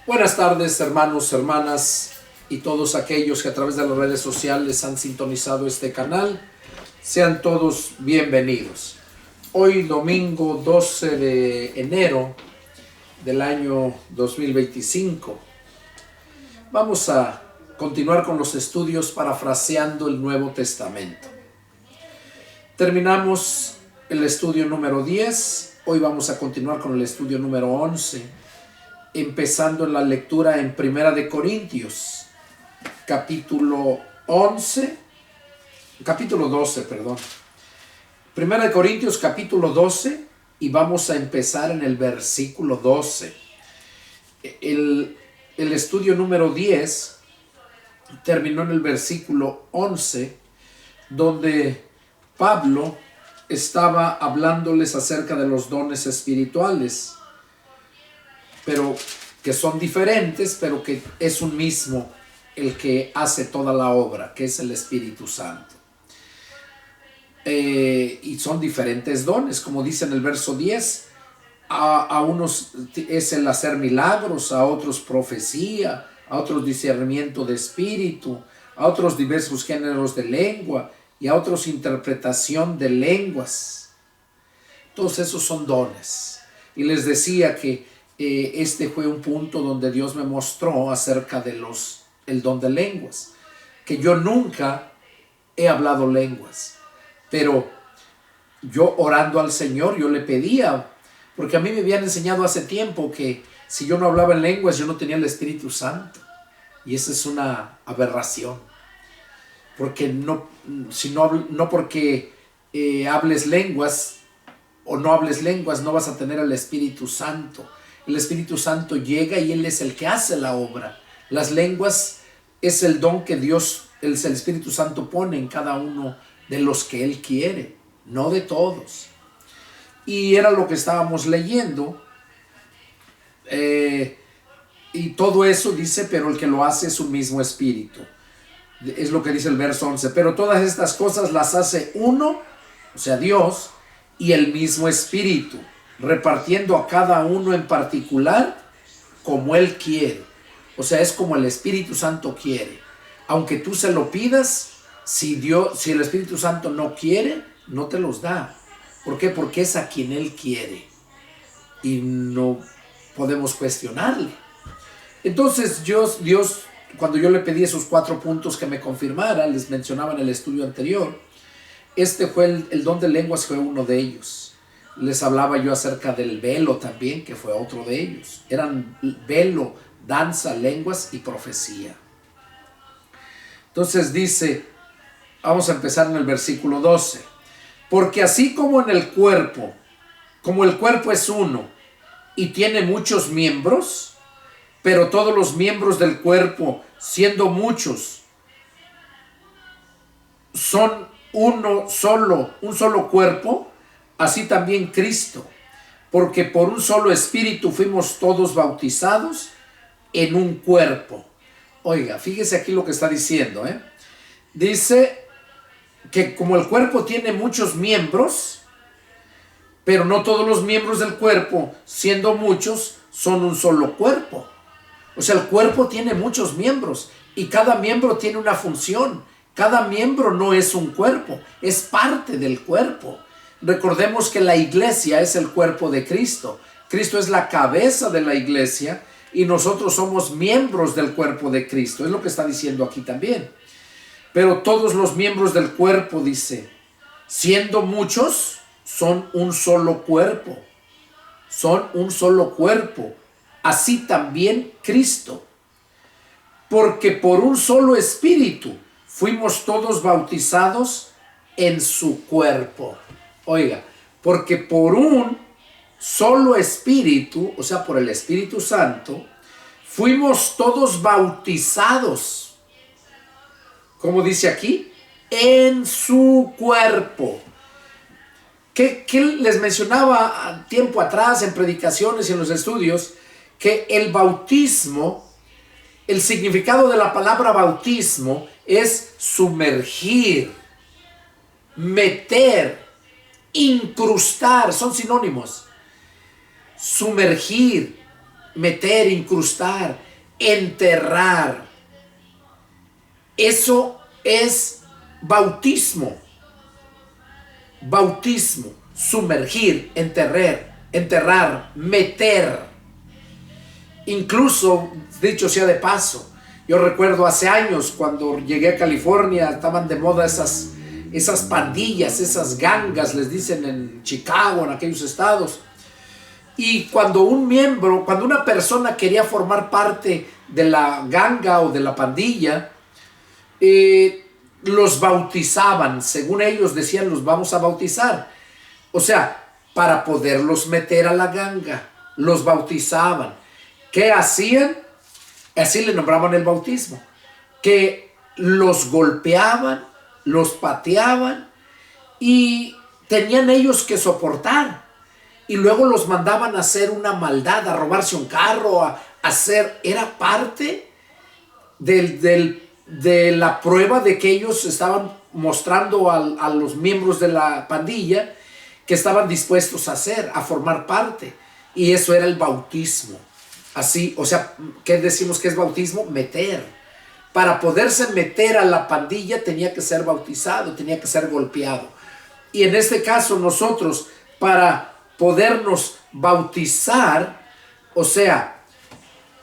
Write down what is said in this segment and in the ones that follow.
Buenas tardes, hermanos, hermanas y todos aquellos que a través de las redes sociales han sintonizado este canal. Sean todos bienvenidos. Hoy domingo 12 de enero del año 2025 vamos a continuar con los estudios parafraseando el Nuevo Testamento. Terminamos el estudio número 10, hoy vamos a continuar con el estudio número 11, empezando en la lectura en Primera de Corintios, capítulo 12. Primera de Corintios, capítulo 12, y vamos a empezar en el versículo 12. El estudio número 10 terminó en el versículo 11, donde Pablo estaba hablándoles acerca de los dones espirituales, pero que son diferentes, pero que es un mismo el que hace toda la obra, que es el Espíritu Santo. Y son diferentes dones, como dice en el verso 10, a unos es el hacer milagros, a otros profecía, a otros discernimiento de espíritu, a otros diversos géneros de lengua y a otros interpretación de lenguas. Todos esos son dones. Y les decía que este fue un punto donde Dios me mostró acerca de el don de lenguas, que yo nunca he hablado lenguas, pero yo orando al Señor, yo le pedía, porque a mí me habían enseñado hace tiempo que si yo no hablaba en lenguas, yo no tenía el Espíritu Santo, y esa es una aberración, porque no porque hables lenguas o no hables lenguas, no vas a tener el Espíritu Santo. El Espíritu Santo llega y Él es el que hace la obra. Las lenguas es el don que Dios, el Espíritu Santo pone en cada uno de los que Él quiere, no de todos. Y era lo que estábamos leyendo. Y todo eso dice, pero el que lo hace es un mismo Espíritu. Es lo que dice el verso 11. Pero todas estas cosas las hace uno, o sea Dios, y el mismo Espíritu, repartiendo a cada uno en particular como Él quiere. O sea, es como el Espíritu Santo quiere. Aunque tú se lo pidas, si el Espíritu Santo no quiere, no te los da. ¿Por qué? Porque es a quien Él quiere. Y no podemos cuestionarle. Entonces Dios, cuando yo le pedí esos 4 puntos que me confirmara, les mencionaba en el estudio anterior, el don de lenguas fue uno de ellos. Les hablaba yo acerca del velo también, que fue otro de ellos. Eran velo, danza, lenguas y profecía. Entonces dice, vamos a empezar en el versículo 12. Porque así como en el cuerpo es uno y tiene muchos miembros, pero todos los miembros del cuerpo, siendo muchos, son un solo cuerpo, así también Cristo, porque por un solo espíritu fuimos todos bautizados en un cuerpo. Oiga, fíjese aquí lo que está diciendo, Dice que como el cuerpo tiene muchos miembros, pero no todos los miembros del cuerpo, siendo muchos, son un solo cuerpo. O sea, el cuerpo tiene muchos miembros y cada miembro tiene una función. Cada miembro no es un cuerpo, es parte del cuerpo. Recordemos que la iglesia es el cuerpo de Cristo. Cristo es la cabeza de la iglesia y nosotros somos miembros del cuerpo de Cristo. Es lo que está diciendo aquí también. Pero todos los miembros del cuerpo, dice, siendo muchos, son un solo cuerpo. Son un solo cuerpo. Así también Cristo. Porque por un solo espíritu fuimos todos bautizados en su cuerpo. Oiga, porque por un solo espíritu, o sea, por el Espíritu Santo, fuimos todos bautizados. ¿Cómo dice aquí? En su cuerpo. ¿Qué les mencionaba tiempo atrás en predicaciones y en los estudios? Que el bautismo, el significado de la palabra bautismo es sumergir, meter, incrustar, son sinónimos. Sumergir, meter, incrustar, enterrar. Eso es bautismo. Bautismo, sumergir, enterrar, meter. Incluso, dicho sea de paso, yo recuerdo hace años cuando llegué a California, estaban de moda esas pandillas, esas gangas, les dicen en Chicago, en aquellos estados. Y cuando una persona quería formar parte de la ganga o de la pandilla, los bautizaban, según ellos decían, los vamos a bautizar. O sea, para poderlos meter a la ganga, los bautizaban. ¿Qué hacían? Así le nombraban el bautismo. Que los golpeaban, los pateaban y tenían ellos que soportar. Y luego los mandaban a hacer una maldad, a robarse un carro, a hacer... Era parte de la prueba de que ellos estaban mostrando a los miembros de la pandilla que estaban dispuestos a hacer, a formar parte. Y eso era el bautismo. Así, o sea, ¿qué decimos que es bautismo? Meter. Para poderse meter a la pandilla tenía que ser bautizado, tenía que ser golpeado. Y en este caso nosotros, para podernos bautizar, o sea,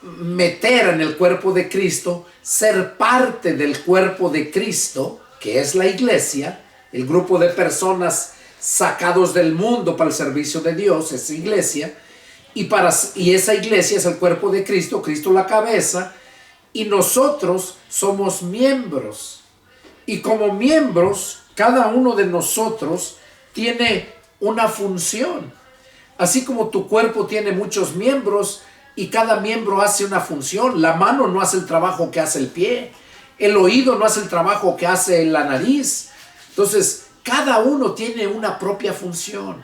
meter en el cuerpo de Cristo, ser parte del cuerpo de Cristo, que es la iglesia, el grupo de personas sacados del mundo para el servicio de Dios, esa iglesia, y esa iglesia es el cuerpo de Cristo, Cristo la cabeza, y nosotros somos miembros. Y como miembros, cada uno de nosotros tiene una función. Así como tu cuerpo tiene muchos miembros y cada miembro hace una función. La mano no hace el trabajo que hace el pie. El oído no hace el trabajo que hace la nariz. Entonces, cada uno tiene una propia función.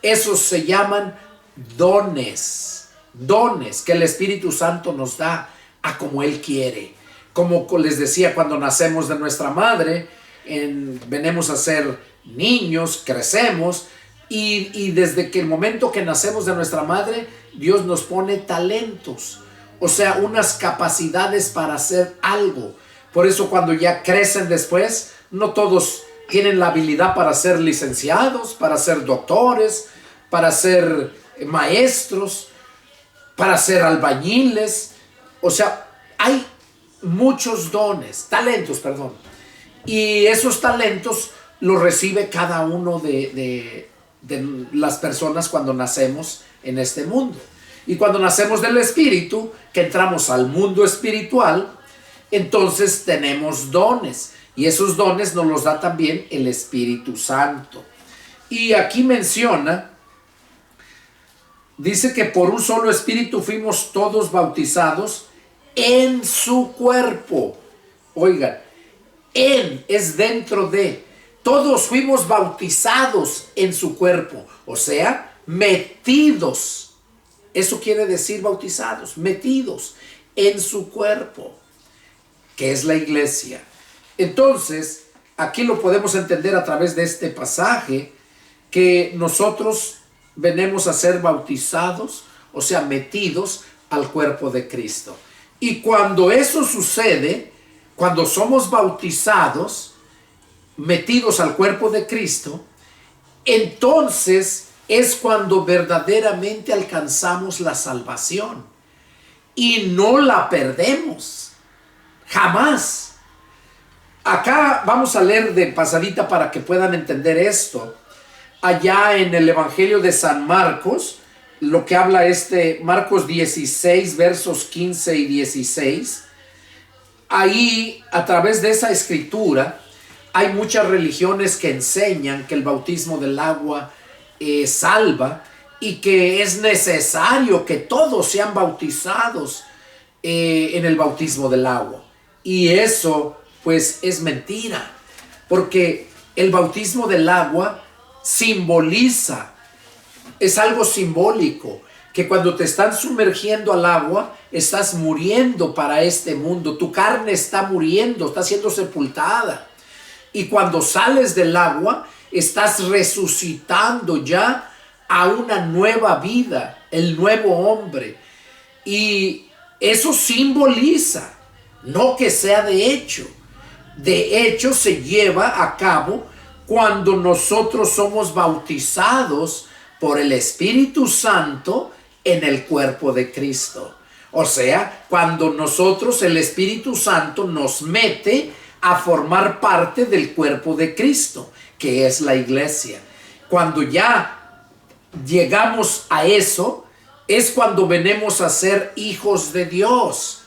Esos se llaman dones. Dones que el Espíritu Santo nos da a como Él quiere. Como les decía, cuando nacemos de nuestra madre, venimos a ser niños, crecemos. Y desde que el momento que nacemos de nuestra madre, Dios nos pone talentos, o sea, unas capacidades para hacer algo. Por eso cuando ya crecen después, no todos tienen la habilidad para ser licenciados, para ser doctores, para ser maestros, para ser albañiles. O sea, hay muchos dones, talentos, perdón. Y esos talentos los recibe cada uno de las personas cuando nacemos en este mundo. Y cuando nacemos del Espíritu, que entramos al mundo espiritual, entonces tenemos dones. Y esos dones nos los da también el Espíritu Santo. Y aquí menciona, dice que por un solo Espíritu fuimos todos bautizados en su cuerpo. Oigan, en es dentro de. Todos fuimos bautizados en su cuerpo, o sea, metidos. Eso quiere decir bautizados, metidos en su cuerpo, que es la iglesia. Entonces, aquí lo podemos entender a través de este pasaje, que nosotros venimos a ser bautizados, o sea, metidos al cuerpo de Cristo. Y cuando eso sucede, cuando somos bautizados, metidos al cuerpo de Cristo, entonces es cuando verdaderamente alcanzamos la salvación y no la perdemos jamás. Acá vamos a leer de pasadita para que puedan entender esto. Allá en el Evangelio de San Marcos, lo que habla Marcos 16 versos 15 y 16, ahí a través de esa escritura hay muchas religiones que enseñan que el bautismo del agua salva y que es necesario que todos sean bautizados en el bautismo del agua. Y eso pues es mentira, porque el bautismo del agua simboliza, es algo simbólico, que cuando te están sumergiendo al agua, estás muriendo para este mundo, tu carne está muriendo, está siendo sepultada. Y cuando sales del agua, estás resucitando ya a una nueva vida, el nuevo hombre. Y eso simboliza, no que sea de hecho. De hecho, se lleva a cabo cuando nosotros somos bautizados por el Espíritu Santo en el cuerpo de Cristo. O sea, cuando nosotros, el Espíritu Santo nos mete a formar parte del cuerpo de Cristo, que es la iglesia. Cuando ya llegamos a eso, es cuando venimos a ser hijos de Dios.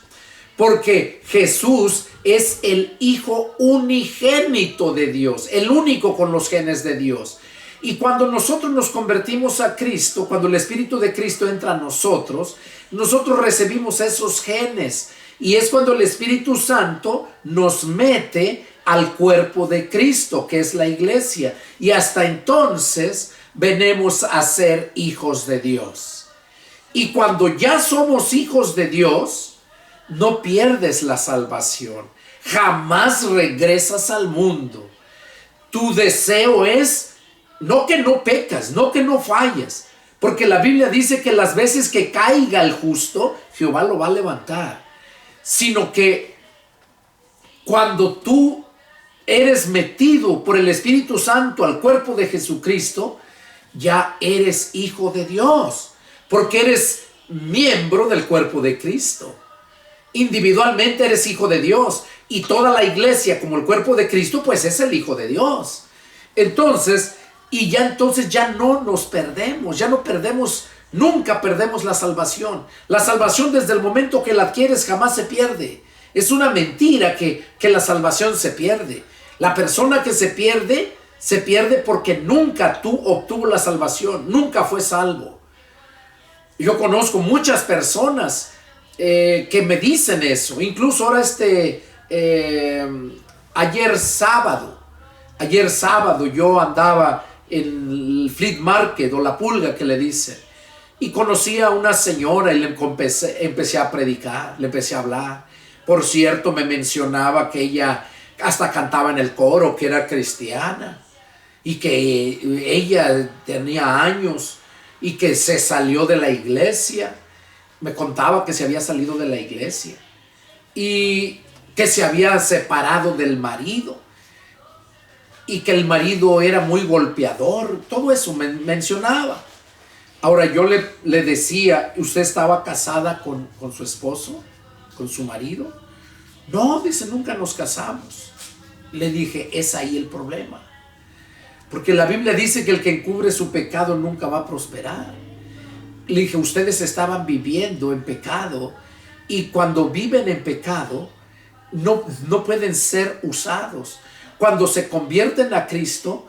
Porque Jesús es el Hijo unigénito de Dios, el único con los genes de Dios. Y cuando nosotros nos convertimos a Cristo, cuando el Espíritu de Cristo entra a nosotros, nosotros recibimos esos genes. Y es cuando el Espíritu Santo nos mete al cuerpo de Cristo, que es la iglesia. Y hasta entonces venimos a ser hijos de Dios. Y cuando ya somos hijos de Dios, no pierdes la salvación. Jamás regresas al mundo. Tu deseo es no que no pecas, no que no falles, porque la Biblia dice que las veces que caiga el justo, Jehová lo va a levantar, sino que cuando tú eres metido por el Espíritu Santo al cuerpo de Jesucristo, ya eres hijo de Dios, porque eres miembro del cuerpo de Cristo. Individualmente eres hijo de Dios, y toda la iglesia como el cuerpo de Cristo pues es el hijo de Dios. Entonces ya no nos perdemos, ya no perdemos, nunca perdemos la salvación. La salvación desde el momento que la adquieres jamás se pierde. Es una mentira que la salvación se pierde. La persona que se pierde porque nunca obtuvo la salvación, nunca fue salvo. Yo conozco muchas personas que me dicen eso. Incluso ahora ayer sábado yo andaba en el Flea Market, o la Pulga que le dicen, y conocí a una señora y empecé a predicar, le empecé a hablar. Por cierto, me mencionaba que ella hasta cantaba en el coro, que era cristiana, y que ella tenía años y que se salió de la iglesia. Me contaba que se había salido de la iglesia y que se había separado del marido y que el marido era muy golpeador. Todo eso me mencionaba. Ahora yo le decía, ¿usted estaba casada con su esposo? ¿Con su marido? No, dice, nunca nos casamos. Le dije, es ahí el problema. Porque la Biblia dice que el que encubre su pecado nunca va a prosperar. Le dije, ustedes estaban viviendo en pecado, y cuando viven en pecado no pueden ser usados. Cuando se convierten a Cristo,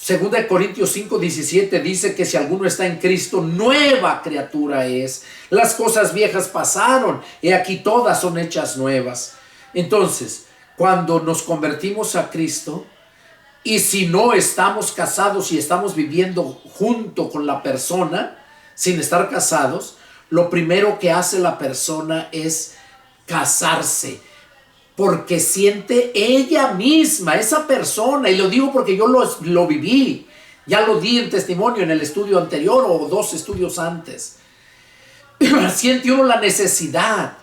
2 Corintios 5:17 dice que si alguno está en Cristo, nueva criatura es. Las cosas viejas pasaron, y aquí todas son hechas nuevas. Entonces, cuando nos convertimos a Cristo, y si no estamos casados y estamos viviendo junto con la persona, sin estar casados, lo primero que hace la persona es casarse, porque siente ella misma, esa persona, y lo digo porque yo lo viví, ya lo di en testimonio en el estudio anterior o 2 estudios antes. Siente uno la necesidad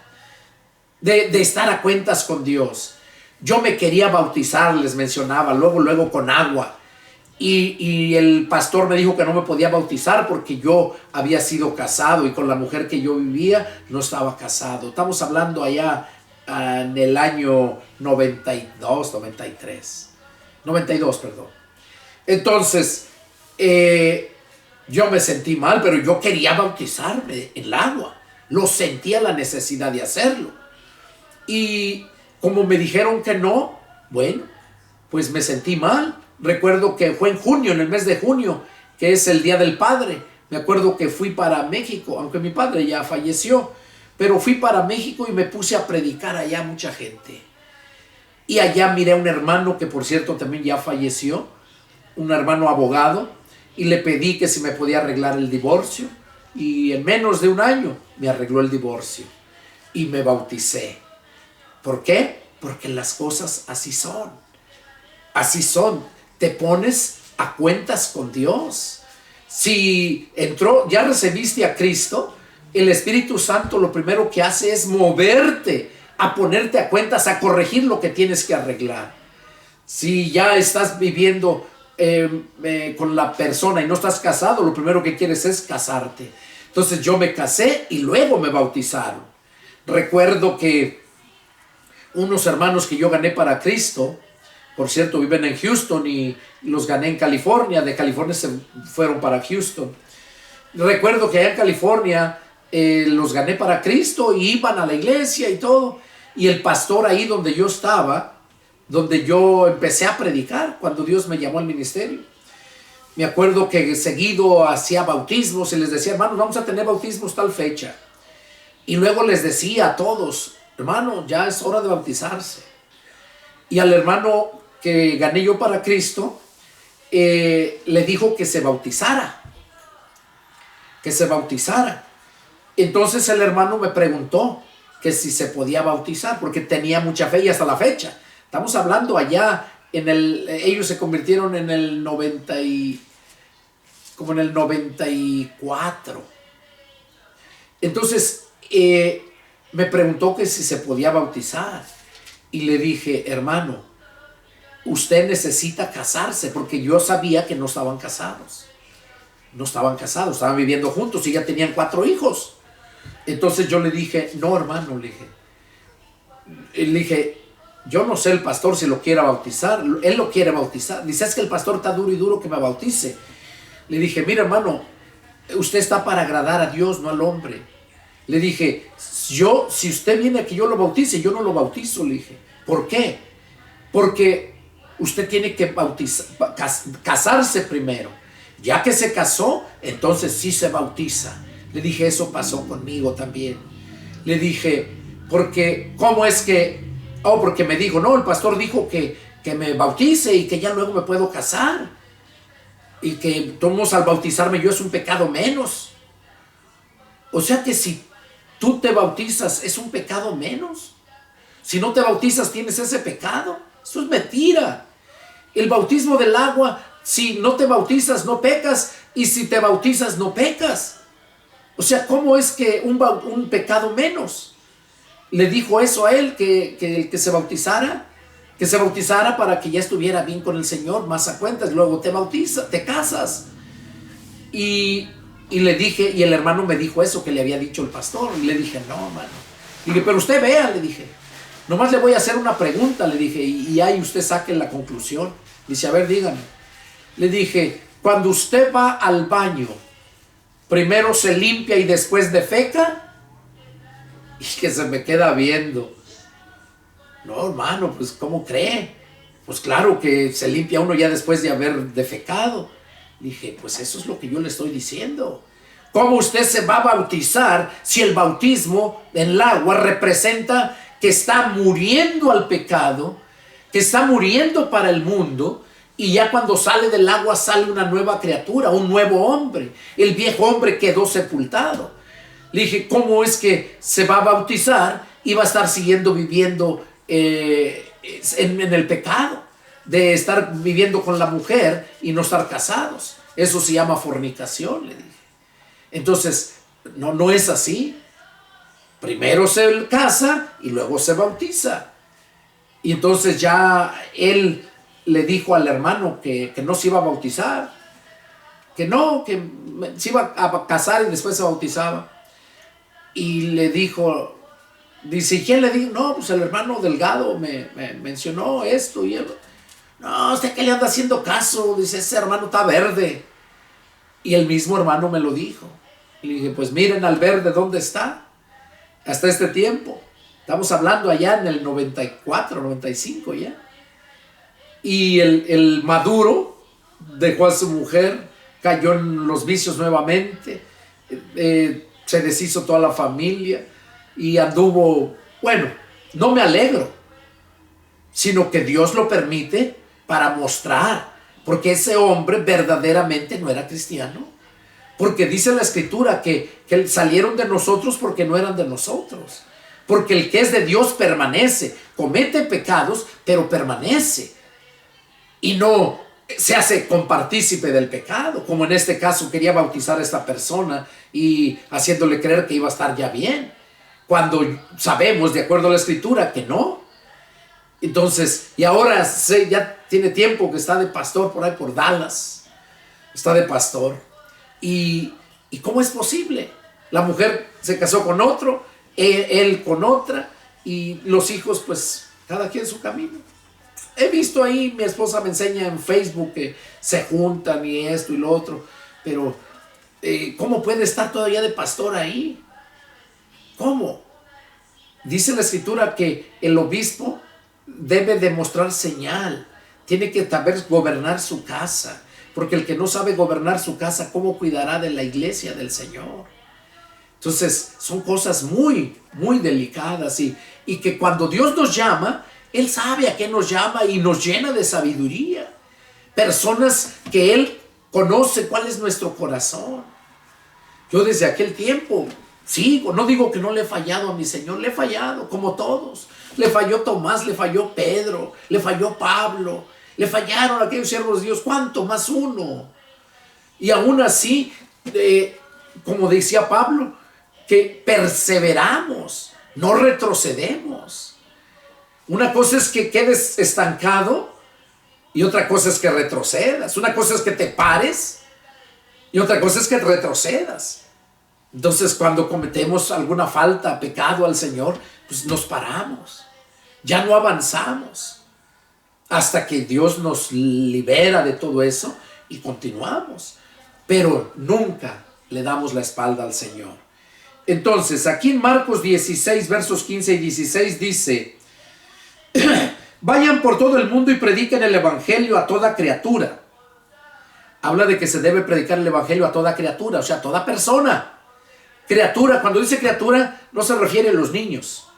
de estar a cuentas con Dios. Yo me quería bautizar, les mencionaba, luego con agua. Y el pastor me dijo que no me podía bautizar porque yo había sido casado, y con la mujer que yo vivía no estaba casado. Estamos hablando allá en el año 92, perdón. Entonces, yo me sentí mal, pero yo quería bautizarme en el agua. Lo sentía la necesidad de hacerlo. Y como me dijeron que no, bueno, pues me sentí mal. Recuerdo que fue en junio, en el mes de junio, que es el Día del Padre. Me acuerdo que fui para México, aunque mi padre ya falleció, pero fui para México y me puse a predicar allá a mucha gente. Y allá miré a un hermano que, por cierto, también ya falleció, un hermano abogado, y le pedí que si me podía arreglar el divorcio, y en menos de un año me arregló el divorcio y me bauticé. ¿Por qué? Porque las cosas así son. Así son. Te pones a cuentas con Dios. Si ya recibiste a Cristo, el Espíritu Santo lo primero que hace es moverte a ponerte a cuentas, a corregir lo que tienes que arreglar. Si ya estás viviendo con la persona y no estás casado, lo primero que quieres es casarte. Entonces yo me casé y luego me bautizaron. Recuerdo que unos hermanos que yo gané para Cristo, por cierto, viven en Houston y los gané en California. De California se fueron para Houston. Recuerdo que allá en California los gané para Cristo y iban a la iglesia y todo. Y el pastor ahí donde yo estaba, donde yo empecé a predicar cuando Dios me llamó al ministerio, me acuerdo que seguido hacía bautismos y les decía, hermanos, vamos a tener bautismos tal fecha. Y luego les decía a todos, hermano, ya es hora de bautizarse. Y al hermano que gané yo para Cristo, le dijo que se bautizara. Que se bautizara. Entonces el hermano me preguntó que si se podía bautizar, porque tenía mucha fe y hasta la fecha. Estamos hablando allá ellos se convirtieron en el 94. Entonces me preguntó que si se podía bautizar. Y le dije, hermano, usted necesita casarse, porque yo sabía que no estaban casados. No estaban casados, estaban viviendo juntos y ya tenían 4 hijos. Entonces yo le dije, no, hermano, le dije, yo no sé el pastor si lo quiera bautizar, él lo quiere bautizar. Dice, es que el pastor está duro y duro que me bautice. Le dije, mira, hermano, usted está para agradar a Dios, no al hombre. Le dije, si usted viene a que yo lo bautice, yo no lo bautizo, le dije. ¿Por qué? Porque usted tiene que casarse primero. Ya que se casó, entonces sí se bautiza. Le dije, eso pasó conmigo también. Le dije, porque, ¿cómo es que? Porque me dijo, no, el pastor dijo que me bautice y que ya luego me puedo casar. Y que todos al bautizarme yo es un pecado menos. O sea que si tú te bautizas es un pecado menos. Si no te bautizas tienes ese pecado. Eso es mentira. El bautismo del agua, si no te bautizas no pecas, y si te bautizas no pecas. O sea, ¿cómo es que un pecado menos? Le dijo eso a él, que se bautizara, para que ya estuviera bien con el Señor, más a cuentas, luego te casas. Y le dije, y el hermano me dijo eso que le había dicho el pastor, y le dije, no, mano. Le dije, pero usted vea, le dije, nomás le voy a hacer una pregunta, le dije, y ahí usted saque la conclusión. Dice, a ver, dígame. Le dije, cuando usted va al baño, primero se limpia y después defeca. Y que se me queda viendo. No, hermano, pues ¿cómo cree? Pues claro que se limpia uno ya después de haber defecado. Dije, pues eso es lo que yo le estoy diciendo. ¿Cómo usted se va a bautizar si el bautismo en el agua representa que está muriendo al pecado, que está muriendo para el mundo, y ya cuando sale del agua sale una nueva criatura, un nuevo hombre? El viejo hombre quedó sepultado. Le dije, ¿cómo es que se va a bautizar y va a estar siguiendo viviendo en el pecado? De estar viviendo con la mujer y no estar casados. Eso se llama fornicación, le dije. Entonces, no es así. Primero se casa y luego se bautiza. Y entonces ya él le dijo al hermano que no se iba a bautizar. Que no, que se iba a casar y después se bautizaba. Y le dijo, dice, ¿quién le dijo? No, pues el hermano Delgado me mencionó esto y él. No, ¿usted qué le anda haciendo caso? Dice, ese hermano está verde. Y el mismo hermano me lo dijo. Y le dije, pues miren al verde dónde está. Hasta este tiempo. Estamos hablando allá en el 94, 95 ya. Y el maduro dejó a su mujer, cayó en los vicios nuevamente. Se deshizo toda la familia y anduvo, bueno, no me alegro, sino que Dios lo permite para mostrar, porque ese hombre verdaderamente no era cristiano, porque dice la escritura que salieron de nosotros porque no eran de nosotros, porque el que es de Dios permanece, comete pecados, pero permanece, y no se hace compartícipe del pecado, como en este caso quería bautizar a esta persona y haciéndole creer que iba a estar ya bien, cuando sabemos, de acuerdo a la Escritura, que no. Entonces, y ahora ya tiene tiempo que está de pastor por ahí por Dallas, está de pastor. ¿Y cómo es posible? La mujer se casó con otro, él con otra, y los hijos, pues, cada quien su camino. He visto ahí, mi esposa me enseña en Facebook que se juntan y esto y lo otro, pero ¿cómo puede estar todavía de pastor ahí? ¿Cómo? Dice la Escritura que el obispo debe demostrar señal, tiene que saber gobernar su casa, porque el que no sabe gobernar su casa, ¿cómo cuidará de la iglesia del Señor? Entonces, son cosas muy, muy delicadas y que cuando Dios nos llama, Él sabe a qué nos llama y nos llena de sabiduría. Personas que Él conoce cuál es nuestro corazón. Yo desde aquel tiempo sigo, no digo que no le he fallado a mi Señor, le he fallado, como todos. Le falló Tomás, le falló Pedro, le falló Pablo, le fallaron aquellos siervos de Dios, ¿cuánto más uno? Y aún así, como decía Pablo, que perseveramos, no retrocedemos. Una cosa es que quedes estancado y otra cosa es que retrocedas. Una cosa es que te pares y otra cosa es que retrocedas. Entonces, cuando cometemos alguna falta, pecado al Señor, pues nos paramos. Ya no avanzamos hasta que Dios nos libera de todo eso y continuamos. Pero nunca le damos la espalda al Señor. Entonces, aquí en Marcos 16, versos 15 y 16 dice: vayan por todo el mundo y prediquen el evangelio a toda criatura. Habla de que se debe predicar el evangelio a toda criatura, o sea, a toda persona. Criatura, cuando dice criatura, no se refiere a los niños,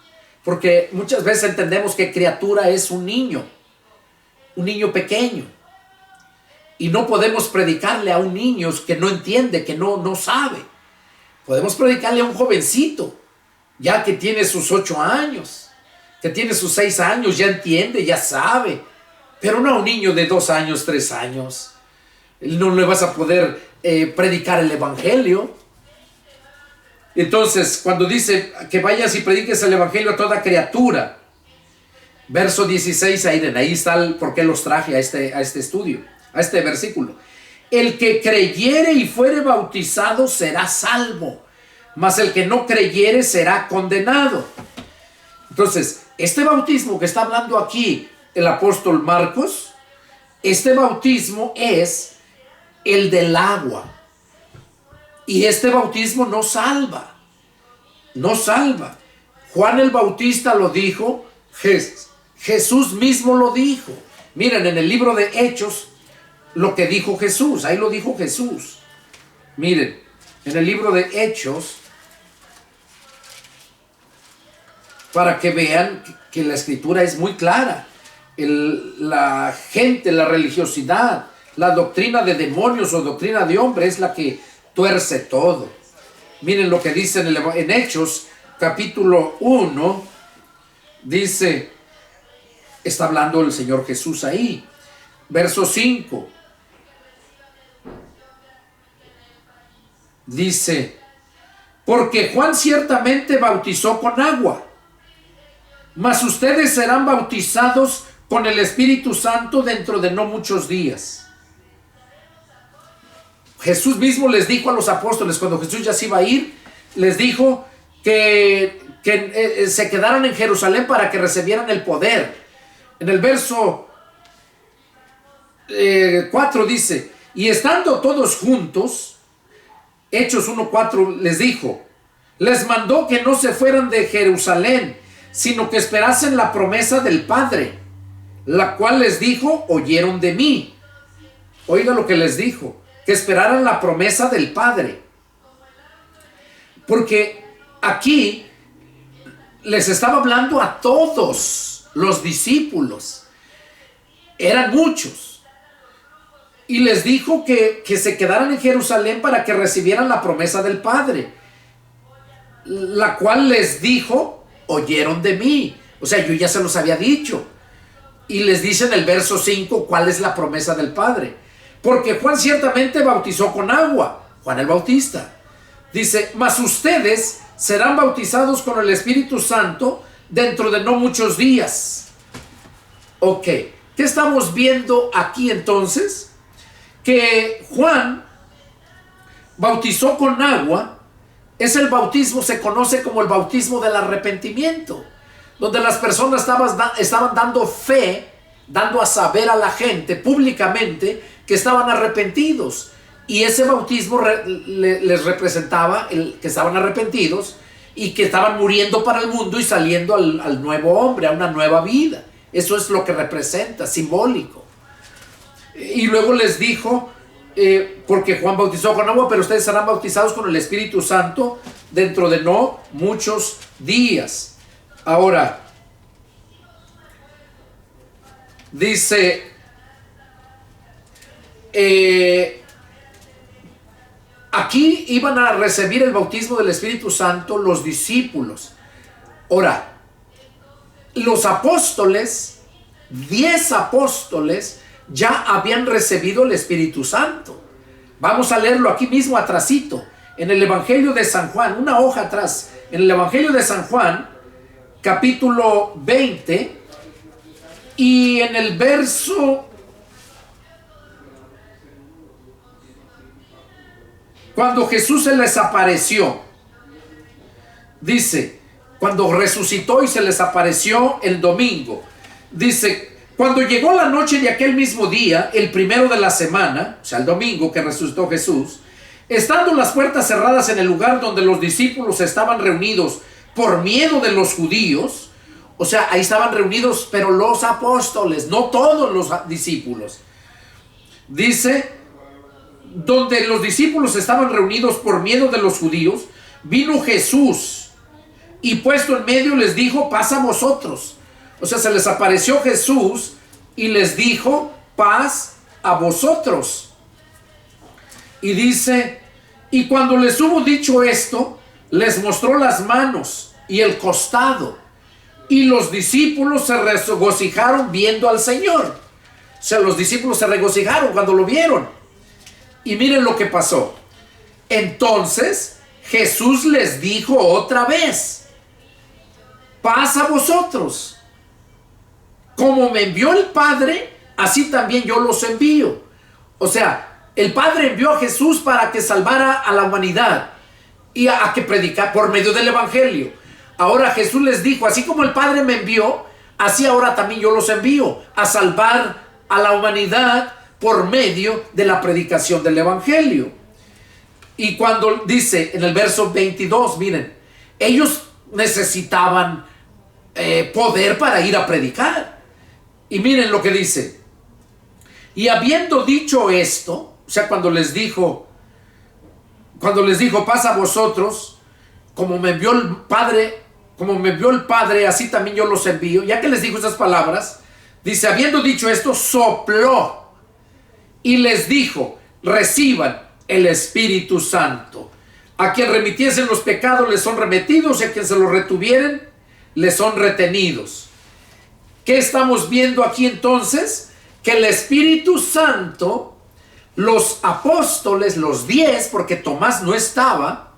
porque muchas veces entendemos que criatura es un niño pequeño, y no podemos predicarle a un niño que no entiende, que no sabe. Podemos predicarle a un jovencito, ya que tiene sus 8 años, que tiene sus 6 años, ya entiende, ya sabe, pero no a un niño de 2 años, 3 años. No le vas a poder predicar el evangelio. Entonces, cuando dice que vayas y prediques el evangelio a toda criatura, verso 16, ahí está por qué los traje a este estudio, a este versículo. El que creyere y fuere bautizado será salvo, mas el que no creyere será condenado. Entonces, este bautismo que está hablando aquí el apóstol Marcos, este bautismo es el del agua. Y este bautismo no salva. No salva. Juan el Bautista lo dijo. Jesús mismo lo dijo. Miren, en el libro de Hechos, lo que dijo Jesús. Ahí lo dijo Jesús. Miren, en el libro de Hechos, para que vean que la Escritura es muy clara. La gente, la religiosidad, la doctrina de demonios o doctrina de hombre es la que tuerce todo. Miren lo que dice en Hechos capítulo 1. Dice, está hablando el Señor Jesús ahí, verso 5. Dice: porque Juan ciertamente bautizó con agua, mas ustedes serán bautizados con el Espíritu Santo dentro de no muchos días. Jesús mismo les dijo a los apóstoles, cuando Jesús ya se iba a ir, les dijo que se quedaran en Jerusalén para que recibieran el poder. En el verso 4 dice: y estando todos juntos, Hechos 1:4 les dijo, les mandó que no se fueran de Jerusalén, sino que esperasen la promesa del Padre, la cual les dijo: oyeron de mí. Oiga lo que les dijo, que esperaran la promesa del Padre. Porque aquí les estaba hablando a todos los discípulos. Eran muchos. Y les dijo que se quedaran en Jerusalén para que recibieran la promesa del Padre, la cual les dijo: oyeron de mí. O sea, yo ya se los había dicho. Y les dice en el verso 5 cuál es la promesa del Padre. Porque Juan ciertamente bautizó con agua, Juan el Bautista. Dice, mas ustedes serán bautizados con el Espíritu Santo dentro de no muchos días. Ok, ¿qué estamos viendo aquí entonces? Que Juan bautizó con agua. Es el bautismo, se conoce como el bautismo del arrepentimiento, donde las personas estaban dando fe, dando a saber a la gente públicamente que estaban arrepentidos. Y ese bautismo les representaba que estaban arrepentidos y que estaban muriendo para el mundo y saliendo al nuevo hombre, a una nueva vida. Eso es lo que representa, simbólico. Y luego les dijo, porque Juan bautizó con agua, pero ustedes serán bautizados con el Espíritu Santo dentro de no muchos días. Ahora, dice, aquí iban a recibir el bautismo del Espíritu Santo los discípulos. Ahora, los apóstoles, 10 apóstoles, ya habían recibido el Espíritu Santo. Vamos a leerlo aquí mismo atrasito, en el Evangelio de San Juan, una hoja atrás, en el Evangelio de San Juan, capítulo 20, y en el verso, cuando Jesús se les apareció, dice, cuando resucitó y se les apareció el domingo, dice, cuando llegó la noche de aquel mismo día, el primero de la semana, o sea, el domingo que resucitó Jesús, estando las puertas cerradas en el lugar donde los discípulos estaban reunidos por miedo de los judíos, o sea, ahí estaban reunidos, pero los apóstoles, no todos los discípulos. Dice, donde los discípulos estaban reunidos por miedo de los judíos, vino Jesús y puesto en medio les dijo, paz a vosotros. O sea, se les apareció Jesús y les dijo, paz a vosotros. Y dice, y cuando les hubo dicho esto, les mostró las manos y el costado. Y los discípulos se regocijaron viendo al Señor. O sea, los discípulos se regocijaron cuando lo vieron. Y miren lo que pasó. Entonces Jesús les dijo otra vez, paz a vosotros. Como me envió el Padre, así también yo los envío. O sea, el Padre envió a Jesús para que salvara a la humanidad y a que predicara por medio del Evangelio. Ahora Jesús les dijo, así como el Padre me envió, así ahora también yo los envío a salvar a la humanidad por medio de la predicación del Evangelio. Y cuando dice en el verso 22, miren, ellos necesitaban poder para ir a predicar. Y miren lo que dice. Y habiendo dicho esto, o sea, cuando les dijo, paz a vosotros, como me envió el Padre, así también yo los envío. Ya que les dijo esas palabras, dice, habiendo dicho esto, sopló y les dijo, reciban el Espíritu Santo. A quien remitiesen los pecados les son remitidos, y a quien se los retuvieren les son retenidos. ¿Qué estamos viendo aquí entonces? Que el Espíritu Santo, los apóstoles, los 10, porque Tomás no estaba,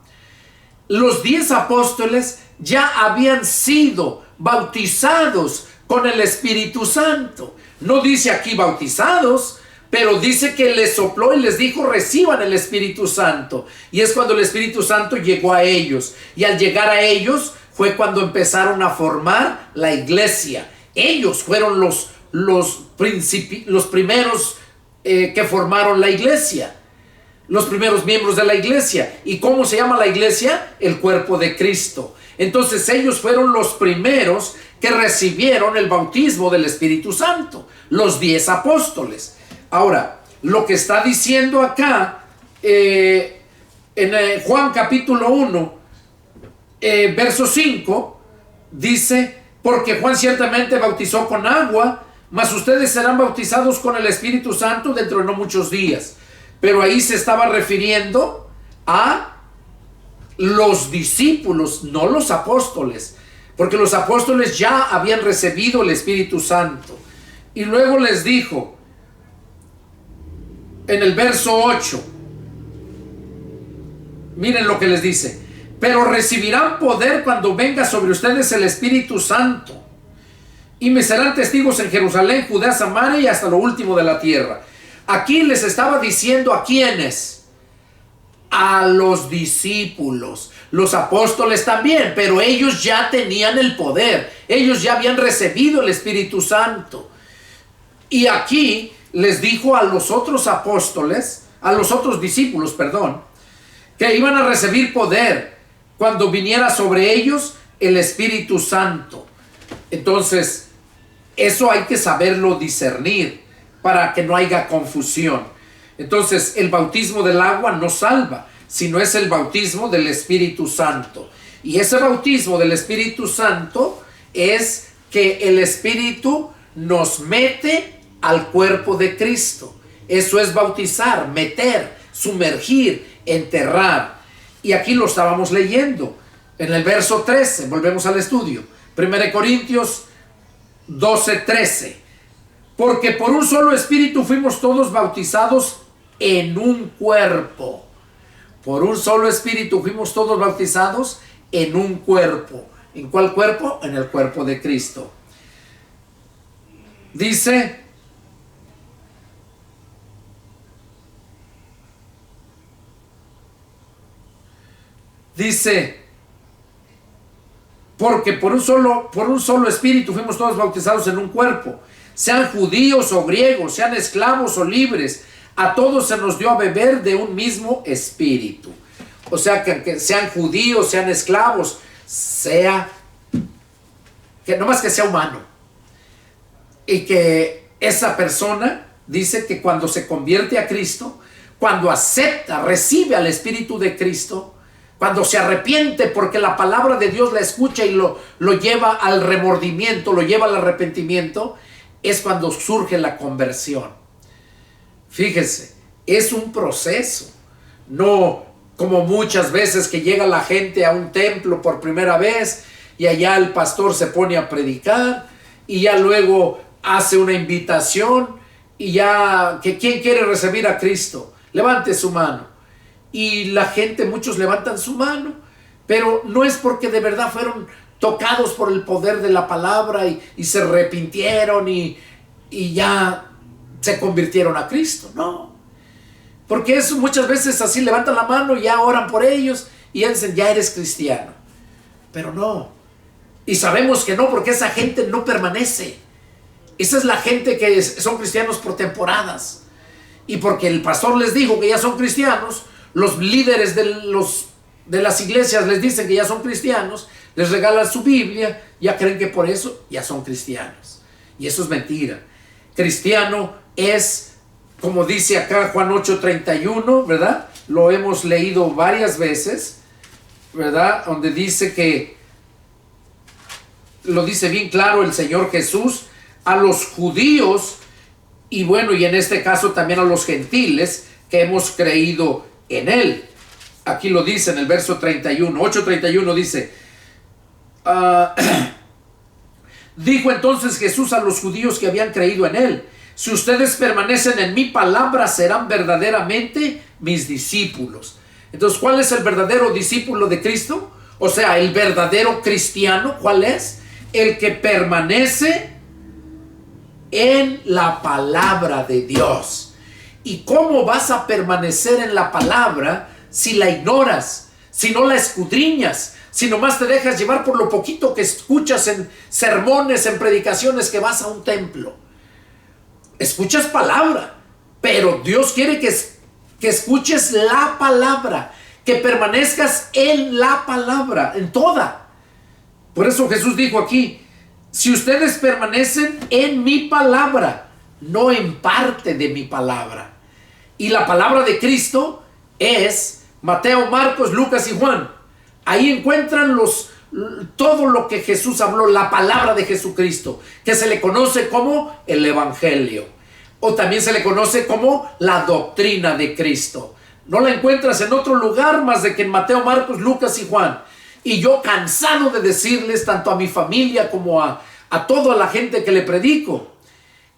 los 10 apóstoles ya habían sido bautizados con el Espíritu Santo. No dice aquí bautizados, pero dice que les sopló y les dijo, reciban el Espíritu Santo. Y es cuando el Espíritu Santo llegó a ellos. Y al llegar a ellos fue cuando empezaron a formar la iglesia. Ellos fueron los primeros que formaron la iglesia. Los primeros miembros de la iglesia. ¿Y cómo se llama la iglesia? El cuerpo de Cristo. Entonces ellos fueron los primeros que recibieron el bautismo del Espíritu Santo. Los 10 apóstoles. Ahora, lo que está diciendo acá en Juan capítulo 1, verso 5, dice, porque Juan ciertamente bautizó con agua, mas ustedes serán bautizados con el Espíritu Santo dentro de no muchos días. Pero ahí se estaba refiriendo a los discípulos, no los apóstoles, porque los apóstoles ya habían recibido el Espíritu Santo. Y luego les dijo, en el verso 8, miren lo que les dice: pero recibirán poder cuando venga sobre ustedes el Espíritu Santo, y me serán testigos en Jerusalén, Judea, Samaria y hasta lo último de la tierra. Aquí les estaba diciendo a quiénes: a los discípulos. Los apóstoles también, pero ellos ya tenían el poder, ellos ya habían recibido el Espíritu Santo. Y aquí les dijo a los otros apóstoles, a los otros discípulos, perdón, que iban a recibir poder cuando viniera sobre ellos el Espíritu Santo. Entonces, eso hay que saberlo discernir para que no haya confusión. Entonces, el bautismo del agua no salva, sino es el bautismo del Espíritu Santo. Y ese bautismo del Espíritu Santo es que el Espíritu nos mete al cuerpo de Cristo. Eso es bautizar, meter, sumergir, enterrar. Y aquí lo estábamos leyendo en el verso 13. Volvemos al estudio. 1 Corintios 12:13. Porque por un solo Espíritu fuimos todos bautizados en un cuerpo. Por un solo Espíritu fuimos todos bautizados en un cuerpo. ¿En cuál cuerpo? En el cuerpo de Cristo. Dice: porque por un solo Espíritu fuimos todos bautizados en un cuerpo, sean judíos o griegos, sean esclavos o libres, a todos se nos dio a beber de un mismo Espíritu. O sea, que sean judíos, sean esclavos, que no más que sea humano. Y que esa persona dice que cuando se convierte a Cristo, cuando acepta, recibe al Espíritu de Cristo, cuando se arrepiente porque la palabra de Dios la escucha y lo lleva al remordimiento, lo lleva al arrepentimiento, es cuando surge la conversión. Fíjese, es un proceso. No como muchas veces que llega la gente a un templo por primera vez y allá el pastor se pone a predicar y ya luego hace una invitación y ya que ¿quién quiere recibir a Cristo? Levante su mano. Y la gente, muchos levantan su mano, pero no es porque de verdad fueron tocados por el poder de la palabra y se arrepintieron y ya se convirtieron a Cristo. No, porque eso muchas veces así levantan la mano y ya oran por ellos y ya dicen: ya eres cristiano. Pero no, y sabemos que no, porque esa gente no permanece. Esa es la gente que son cristianos por temporadas, y porque el pastor les dijo que ya son cristianos, los líderes de las iglesias les dicen que ya son cristianos, les regalan su Biblia, ya creen que por eso ya son cristianos. Y eso es mentira. Cristiano es, como dice acá Juan 8:31, ¿verdad? Lo hemos leído varias veces, ¿verdad? Donde dice que, lo dice bien claro el Señor Jesús, a los judíos, y bueno, y en este caso también a los gentiles que hemos creído en Él. Aquí lo dice en el verso 31, 8:31 dice: dijo entonces Jesús a los judíos que habían creído en Él: si ustedes permanecen en mi palabra, serán verdaderamente mis discípulos. Entonces, ¿cuál es el verdadero discípulo de Cristo? O sea, el verdadero cristiano, ¿cuál es? El que permanece en la palabra de Dios. ¿Y cómo vas a permanecer en la palabra si la ignoras, si no la escudriñas, si nomás te dejas llevar por lo poquito que escuchas en sermones, en predicaciones, que vas a un templo? Escuchas palabra, pero Dios quiere que escuches la palabra, que permanezcas en la palabra, en toda. Por eso Jesús dijo aquí: si ustedes permanecen en mi palabra, no en parte de mi palabra. Y la palabra de Cristo es Mateo, Marcos, Lucas y Juan. Ahí encuentran todo lo que Jesús habló, la palabra de Jesucristo, que se le conoce como el Evangelio, o también se le conoce como la doctrina de Cristo. No la encuentras en otro lugar más de que en Mateo, Marcos, Lucas y Juan. Y yo, cansado de decirles tanto a mi familia como a toda la gente que le predico,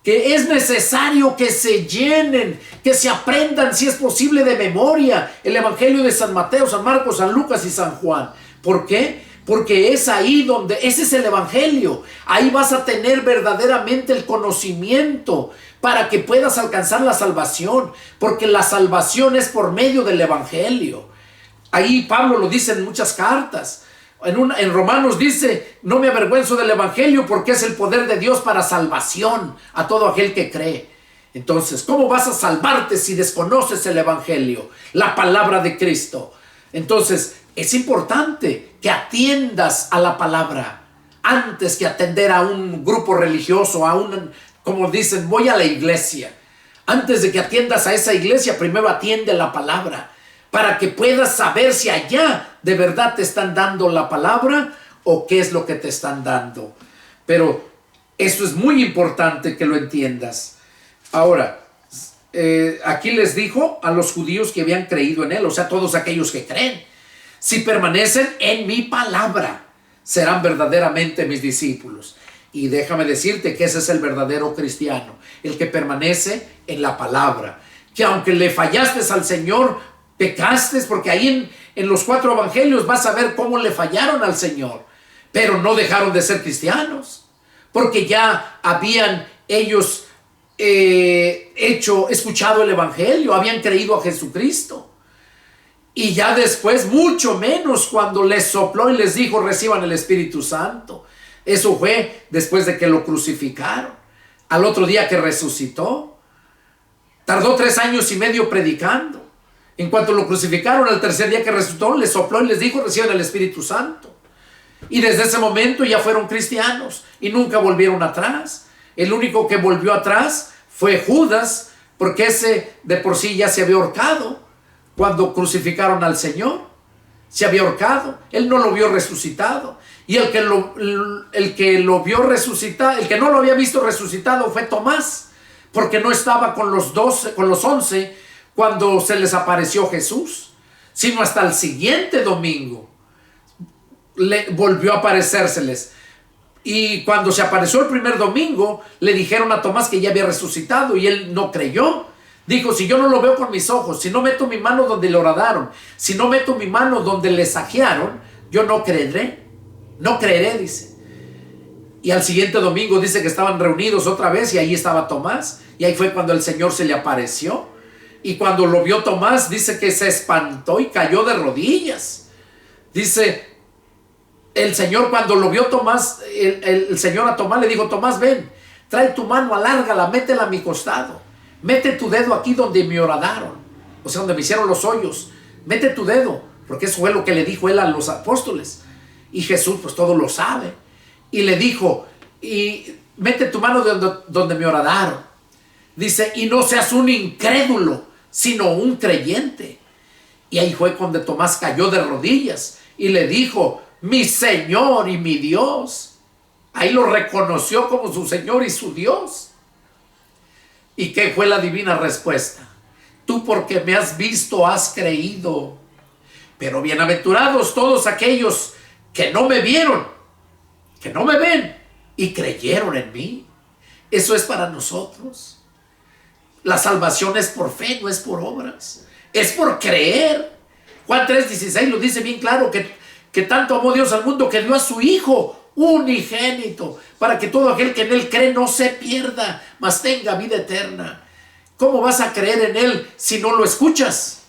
que es necesario que se llenen, que se aprendan, si es posible, de memoria el Evangelio de San Mateo, San Marcos, San Lucas y San Juan. ¿Por qué? Porque es ahí donde, ese es el Evangelio. Ahí vas a tener verdaderamente el conocimiento para que puedas alcanzar la salvación, porque la salvación es por medio del Evangelio. Ahí Pablo lo dice en muchas cartas. En Romanos dice, no me avergüenzo del Evangelio porque es el poder de Dios para salvación a todo aquel que cree. Entonces, ¿cómo vas a salvarte si desconoces el Evangelio, la palabra de Cristo? Entonces, es importante que atiendas a la palabra antes que atender a un grupo religioso, como dicen, voy a la iglesia. Antes de que atiendas a esa iglesia, primero atiende la palabra, para que puedas saber si allá de verdad te están dando la palabra o qué es lo que te están dando. Pero eso es muy importante que lo entiendas. Ahora, aquí les dijo a los judíos que habían creído en él, o sea, todos aquellos que creen, si permanecen en mi palabra, serán verdaderamente mis discípulos. Y déjame decirte que ese es el verdadero cristiano, el que permanece en la palabra. Que aunque le fallaste al Señor, pecaste, porque ahí en los 4 evangelios vas a ver cómo le fallaron al Señor, pero no dejaron de ser cristianos, porque ya habían ellos escuchado el evangelio, habían creído a Jesucristo. Y ya después, mucho menos cuando les sopló y les dijo reciban el Espíritu Santo. Eso fue después de que lo crucificaron. Al otro día que resucitó, tardó 3 años y medio predicando. En cuanto lo crucificaron, al tercer día que resucitó, les sopló y les dijo reciban el Espíritu Santo. Y desde ese momento ya fueron cristianos y nunca volvieron atrás. El único que volvió atrás fue Judas, porque ese de por sí ya se había ahorcado cuando crucificaron al Señor. Se había ahorcado, él no lo vio resucitado. Y el que lo vio resucitado, el que no lo había visto resucitado fue Tomás, porque no estaba con los 11 cuando se les apareció Jesús, sino hasta el siguiente domingo le volvió a aparecérseles. Y cuando se apareció el primer domingo, le dijeron a Tomás que ya había resucitado y él no creyó. Dijo, si yo no lo veo con mis ojos, si no meto mi mano donde le horadaron, si no meto mi mano donde le saquearon, yo no creeré. No creeré, dice. Y al siguiente domingo dice que estaban reunidos otra vez y ahí estaba Tomás. Y ahí fue cuando el Señor se le apareció. Y cuando lo vio Tomás, dice que se espantó y cayó de rodillas. Dice, el Señor cuando lo vio Tomás, el Señor a Tomás le dijo, Tomás, ven, trae tu mano, alárgala, métela a mi costado. Mete tu dedo aquí donde me horadaron, o sea, donde me hicieron los hoyos. Mete tu dedo, porque eso fue lo que le dijo él a los apóstoles. Y Jesús pues todo lo sabe. Y le dijo, y mete tu mano donde me horadaron. Dice, y no seas un incrédulo, sino un creyente. Y ahí fue cuando Tomás cayó de rodillas y le dijo, mi Señor y mi Dios. Ahí lo reconoció como su Señor y su Dios. ¿Y qué fue la divina respuesta? Tú porque me has visto has creído. Pero bienaventurados todos aquellos que no me vieron, que no me ven y creyeron en mí. Eso es para nosotros. La salvación es por fe, no es por obras. Es por creer. Juan 3:16 lo dice bien claro, que tanto amó Dios al mundo que dio a su Hijo unigénito, para que todo aquel que en Él cree no se pierda, mas tenga vida eterna. ¿Cómo vas a creer en Él si no lo escuchas?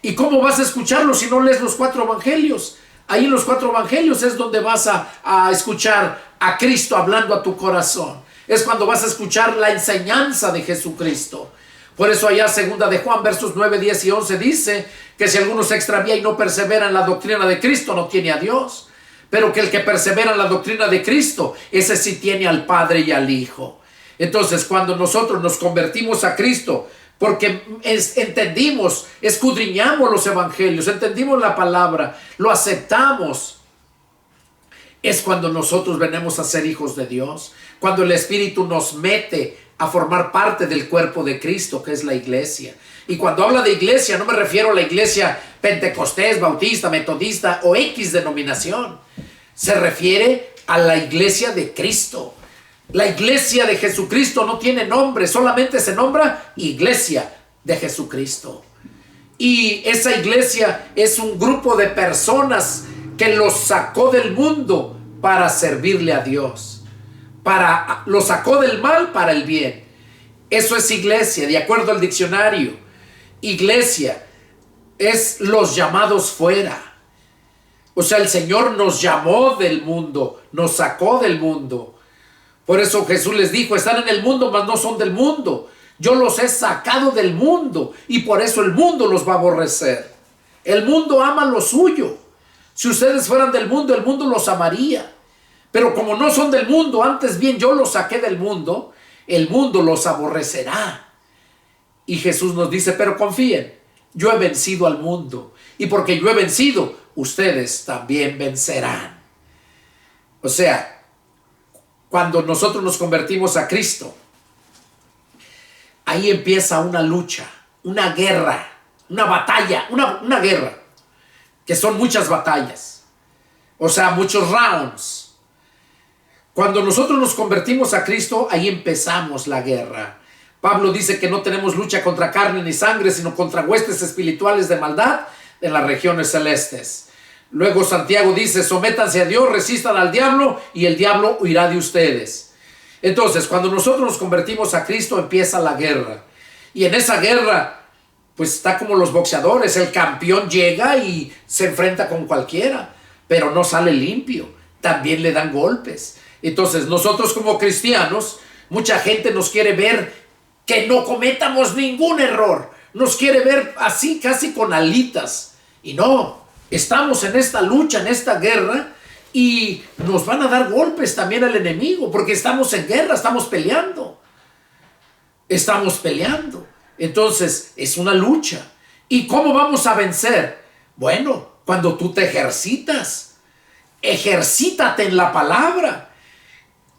¿Y cómo vas a escucharlo si no lees los 4 evangelios? Ahí en los 4 evangelios es donde vas a escuchar a Cristo hablando a tu corazón. Es cuando vas a escuchar la enseñanza de Jesucristo. Por eso allá 2 de Juan versos 9, 10 y 11 dice que si alguno se extravía y no persevera en la doctrina de Cristo, no tiene a Dios. Pero que el que persevera en la doctrina de Cristo, ese sí tiene al Padre y al Hijo. Entonces, cuando nosotros nos convertimos a Cristo, porque entendimos, escudriñamos los evangelios, entendimos la palabra, lo aceptamos, es cuando nosotros venimos a ser hijos de Dios, cuando el Espíritu nos mete a formar parte del cuerpo de Cristo, que es la iglesia. Y cuando habla de iglesia, no me refiero a la iglesia pentecostés, bautista, metodista o X denominación. Se refiere a la iglesia de Cristo, La iglesia de Jesucristo no tiene nombre, solamente se nombra Iglesia de Jesucristo. Y esa iglesia es un grupo de personas que los sacó del mundo para servirle a Dios. Los sacó del mal para el bien. Eso es iglesia, de acuerdo al diccionario. Iglesia es los llamados fuera. O sea, el Señor nos llamó del mundo, nos sacó del mundo. Por eso Jesús les dijo, están en el mundo, mas no son del mundo. Yo los he sacado del mundo y por eso el mundo los va a aborrecer. El mundo ama lo suyo. Si ustedes fueran del mundo, el mundo los amaría. Pero como no son del mundo, antes bien yo los saqué del mundo, el mundo los aborrecerá. Y Jesús nos dice, pero confíen, yo he vencido al mundo. Y porque yo he vencido, ustedes también vencerán. O sea, cuando nosotros nos convertimos a Cristo, ahí empieza una lucha, una guerra, una batalla, una guerra, que son muchas batallas, o sea, muchos rounds. Cuando nosotros nos convertimos a Cristo, ahí empezamos la guerra. Pablo dice que no tenemos lucha contra carne ni sangre, sino contra huestes espirituales de maldad en las regiones celestes. Luego Santiago dice, sométanse a Dios, resistan al diablo y el diablo huirá de ustedes. Entonces, cuando nosotros nos convertimos a Cristo, empieza la guerra. Y en esa guerra, pues está como los boxeadores. El campeón llega y se enfrenta con cualquiera, pero no sale limpio. También le dan golpes. Entonces, nosotros como cristianos, mucha gente nos quiere ver que no cometamos ningún error. Nos quiere ver así, casi con alitas. Y no, estamos en esta lucha, en esta guerra, y nos van a dar golpes también al enemigo, porque estamos en guerra, estamos peleando. Estamos peleando. Entonces, es una lucha. ¿Y cómo vamos a vencer? Bueno, cuando tú te ejercitas. Ejercítate en la palabra.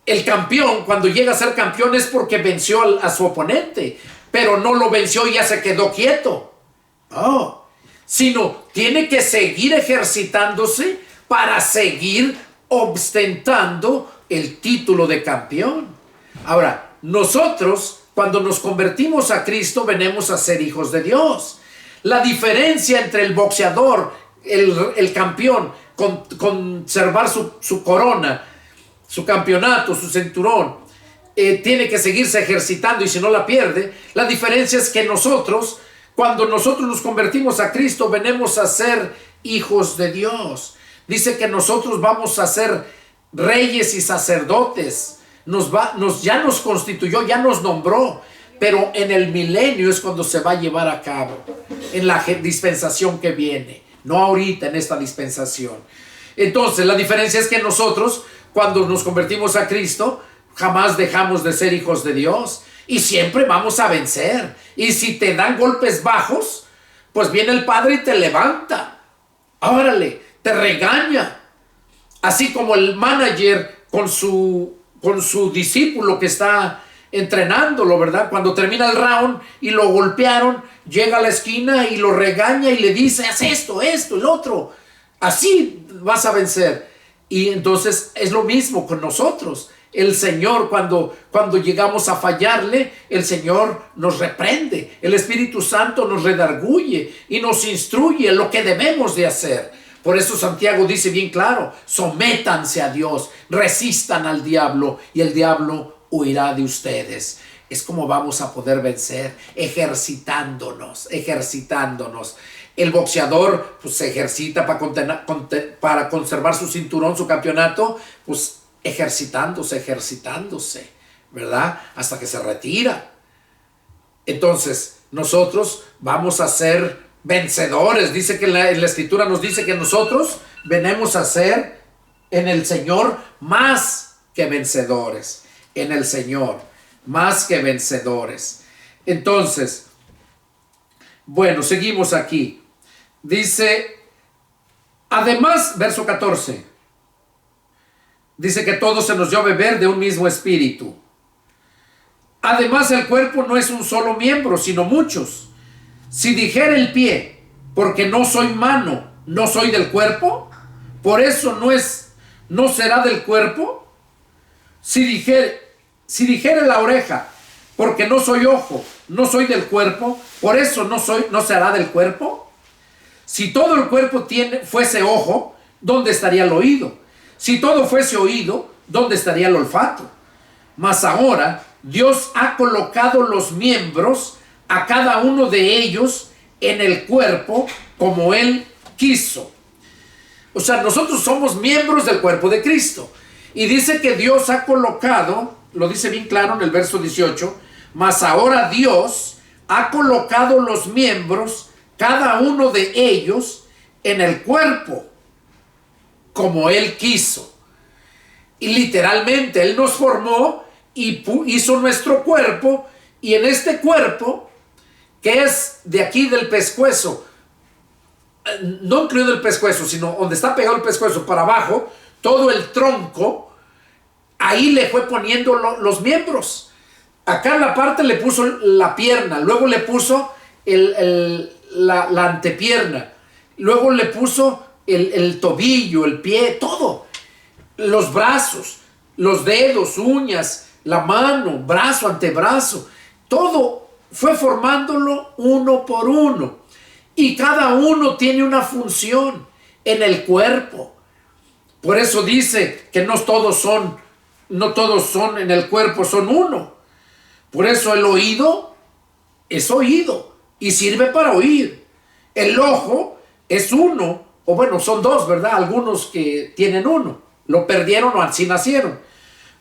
El campeón, cuando llega a ser campeón, es porque venció a su oponente, pero no lo venció y ya se quedó quieto. No, sino tiene que seguir ejercitándose para seguir ostentando el título de campeón. Ahora, nosotros, cuando nos convertimos a Cristo, venimos a ser hijos de Dios. La diferencia entre el boxeador, el campeón, conservar su corona, su campeonato, su cinturón, tiene que seguirse ejercitando y si no la pierde. La diferencia es que nosotros, cuando nosotros nos convertimos a Cristo, venimos a ser hijos de Dios. Dice que nosotros vamos a ser reyes y sacerdotes. Ya nos constituyó, ya nos nombró. Pero en el milenio es cuando se va a llevar a cabo, en la dispensación que viene, no ahorita en esta dispensación. Entonces, la diferencia es que nosotros, cuando nos convertimos a Cristo, jamás dejamos de ser hijos de Dios y siempre vamos a vencer. Y si te dan golpes bajos, pues viene el Padre y te levanta. Órale, te regaña. Así como el manager con su discípulo que está entrenándolo, ¿verdad? Cuando termina el round y lo golpearon, llega a la esquina y lo regaña y le dice, haz esto, el otro. Así vas a vencer. Y entonces es lo mismo con nosotros. El Señor, cuando llegamos a fallarle, el Señor nos reprende. El Espíritu Santo nos redarguye y nos instruye en lo que debemos de hacer. Por eso Santiago dice bien claro, sométanse a Dios, resistan al diablo y el diablo huirá de ustedes. Es como vamos a poder vencer, ejercitándonos. El boxeador pues se ejercita para conservar su cinturón, su campeonato, pues ejercitándose, ¿verdad? Hasta que se retira. Entonces, nosotros vamos a ser vencedores. Dice que en la Escritura nos dice que nosotros venimos a ser en el Señor más que vencedores. En el Señor, más que vencedores. Entonces, bueno, seguimos aquí. Dice, además, verso 14, dice que todos se nos dio a beber de un mismo espíritu. Además, el cuerpo no es un solo miembro, sino muchos. Si dijera el pie, porque no soy mano, no soy del cuerpo, por eso no será del cuerpo. Si dijere Si dijere la oreja, porque no soy ojo, no soy del cuerpo, por eso no se hará del cuerpo. Si todo el cuerpo fuese ojo, ¿dónde estaría el oído? Si todo fuese oído, ¿dónde estaría el olfato? Mas ahora Dios ha colocado los miembros a cada uno de ellos en el cuerpo como Él quiso. O sea, nosotros somos miembros del cuerpo de Cristo. Y dice que Dios ha colocado, lo dice bien claro en el verso 18, mas ahora Dios ha colocado los miembros, cada uno de ellos, en el cuerpo como Él quiso. Y literalmente Él nos formó y hizo nuestro cuerpo, y en este cuerpo, que es de aquí del pescuezo, no incluido el pescuezo, sino donde está pegado el pescuezo para abajo, todo el tronco, ahí le fue poniendo los miembros. Acá en la parte le puso la pierna, luego le puso la antepierna, luego le puso el tobillo, el pie, todo. Los brazos, los dedos, uñas, la mano, brazo, antebrazo, todo fue formándolo uno por uno. Y cada uno tiene una función en el cuerpo. Por eso dice que no todos son en el cuerpo, son uno. Por eso el oído es oído y sirve para oír. El ojo es uno, o bueno, son dos, ¿verdad? Algunos que tienen uno, lo perdieron o así nacieron.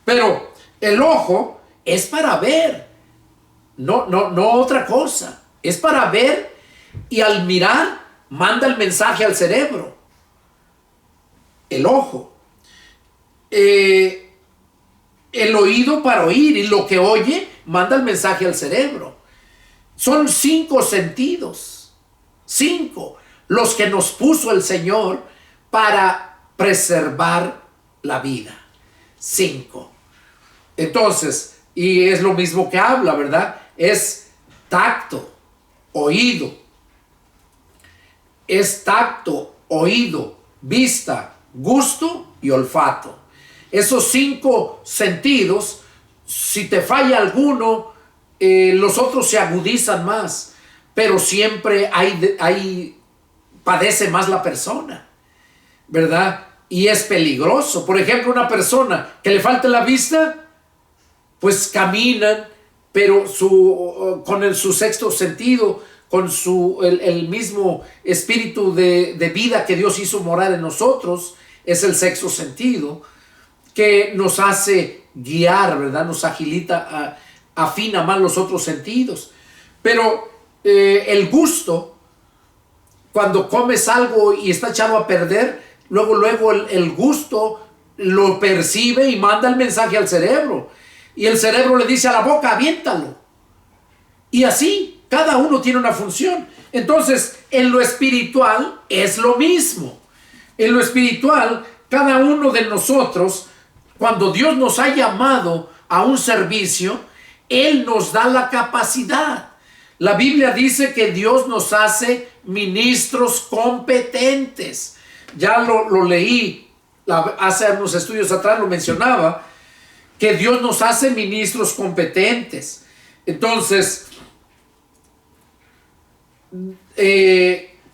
Pero el ojo es para ver, no otra cosa. Es para ver, y al mirar manda el mensaje al cerebro. El ojo. El oído para oír, y lo que oye manda el mensaje al cerebro. Son 5 sentidos, 5, los que nos puso el Señor para preservar la vida. 5. Entonces, y es lo mismo que habla, ¿verdad? Es tacto, oído. Es tacto, oído, vista, gusto y olfato. Esos 5 sentidos, si te falla alguno, los otros se agudizan más, pero siempre padece más la persona, ¿verdad? Y es peligroso. Por ejemplo, una persona que le falte la vista, pues caminan, pero con su sexto sentido, con el mismo espíritu de vida que Dios hizo morar en nosotros, es el sexto sentido, que nos hace guiar, ¿verdad? Nos agilita, afina más los otros sentidos. Pero el gusto, cuando comes algo y está echado a perder, luego el gusto lo percibe y manda el mensaje al cerebro. Y el cerebro le dice a la boca, aviéntalo. Y así, cada uno tiene una función. Entonces, en lo espiritual es lo mismo. En lo espiritual, cada uno de nosotros, cuando Dios nos ha llamado a un servicio, Él nos da la capacidad. La Biblia dice que Dios nos hace ministros competentes. Ya lo leí hace unos estudios atrás, lo mencionaba, que Dios nos hace ministros competentes. Entonces,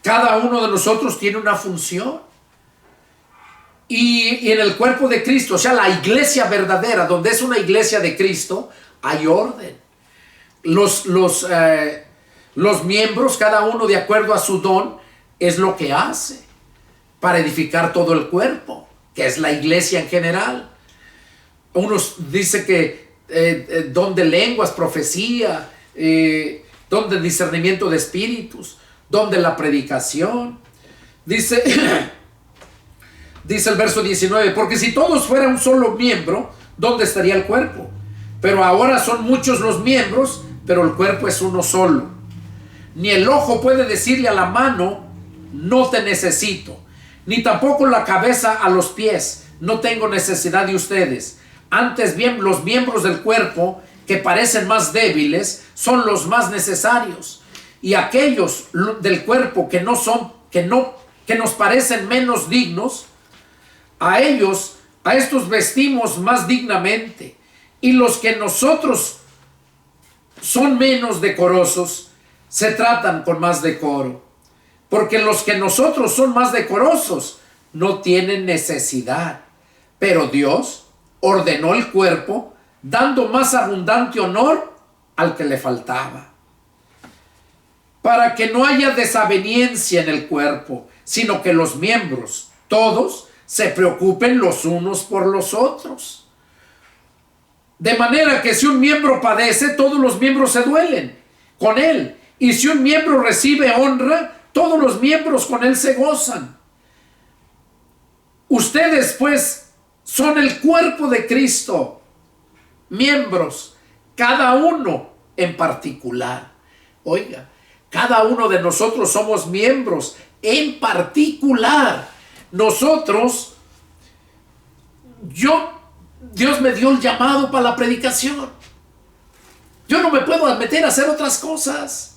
cada uno de nosotros tiene una función. Y en el cuerpo de Cristo, o sea, la iglesia verdadera, donde es una iglesia de Cristo, hay orden. Los miembros, cada uno de acuerdo a su don, es lo que hace para edificar todo el cuerpo, que es la iglesia en general. Unos dicen que don de lenguas, profecía, don de discernimiento de espíritus, don de la predicación. Dice el verso 19, porque si todos fueran un solo miembro, ¿dónde estaría el cuerpo? Pero ahora son muchos los miembros, pero el cuerpo es uno solo. Ni el ojo puede decirle a la mano, no te necesito, ni tampoco la cabeza a los pies, no tengo necesidad de ustedes. Antes bien, los miembros del cuerpo que parecen más débiles son los más necesarios, y aquellos del cuerpo que nos parecen menos dignos, a estos vestimos más dignamente, y los que nosotros son menos decorosos se tratan con más decoro, porque los que nosotros son más decorosos no tienen necesidad, pero Dios ordenó el cuerpo dando más abundante honor al que le faltaba, para que no haya desaveniencia en el cuerpo, sino que los miembros, todos, se preocupen los unos por los otros. De manera que si un miembro padece, todos los miembros se duelen con él. Y si un miembro recibe honra, todos los miembros con él se gozan. Ustedes, pues, son el cuerpo de Cristo, miembros, cada uno en particular. Oiga, cada uno de nosotros somos miembros en particular. Nosotros, Dios me dio el llamado para la predicación. Yo no me puedo meter a hacer otras cosas,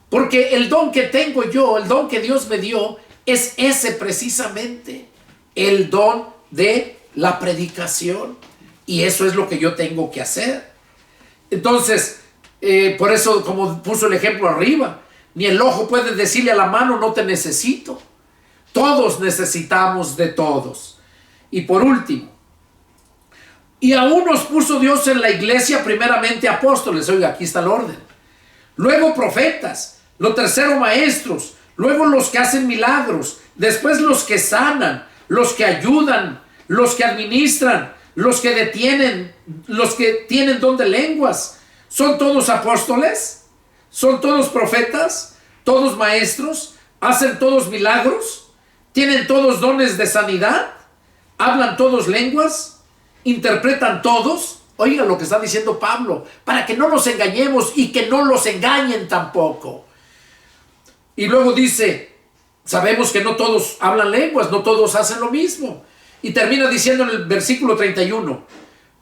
porque el don que tengo yo, el don que Dios me dio, es ese precisamente, el don de la predicación. Y eso es lo que yo tengo que hacer. Entonces, por eso, como puso el ejemplo arriba, ni el ojo puede decirle a la mano, no te necesito. Todos necesitamos de todos. Y por último, y aún nos puso Dios en la iglesia primeramente apóstoles. Oiga, aquí está el orden. Luego profetas. Lo tercero maestros. Luego los que hacen milagros. Después los que sanan. Los que ayudan. Los que administran. Los que detienen. Los que tienen don de lenguas. ¿Son todos apóstoles? ¿Son todos profetas? ¿Todos maestros? ¿Hacen todos milagros? ¿Tienen todos dones de sanidad? ¿Hablan todos lenguas? ¿Interpretan todos? Oiga lo que está diciendo Pablo, para que no nos engañemos y que no los engañen tampoco. Y luego dice, sabemos que no todos hablan lenguas, no todos hacen lo mismo. Y termina diciendo en el versículo 31,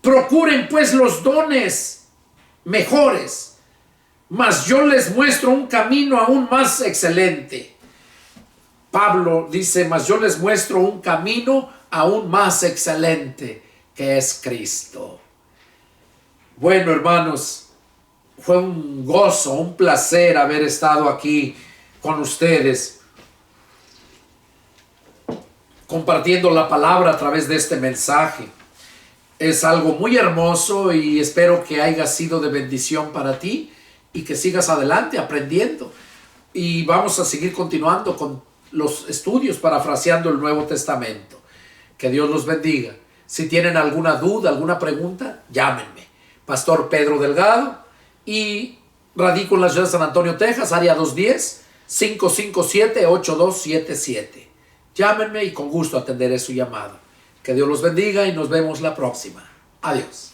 procuren pues los dones mejores, mas yo les muestro un camino aún más excelente. Pablo dice, mas yo les muestro un camino aún más excelente, que es Cristo. Bueno, hermanos, fue un gozo, un placer haber estado aquí con ustedes, compartiendo la palabra a través de este mensaje. Es algo muy hermoso y espero que haya sido de bendición para ti y que sigas adelante aprendiendo. Y vamos a seguir continuando con los estudios parafraseando el Nuevo Testamento. Que Dios los bendiga. Si tienen alguna duda, alguna pregunta, llámenme. Pastor Pedro Delgado, y radico en la ciudad de San Antonio, Texas, área 210-557-8277. Llámenme y con gusto atenderé su llamado. Que Dios los bendiga y nos vemos la próxima. Adiós.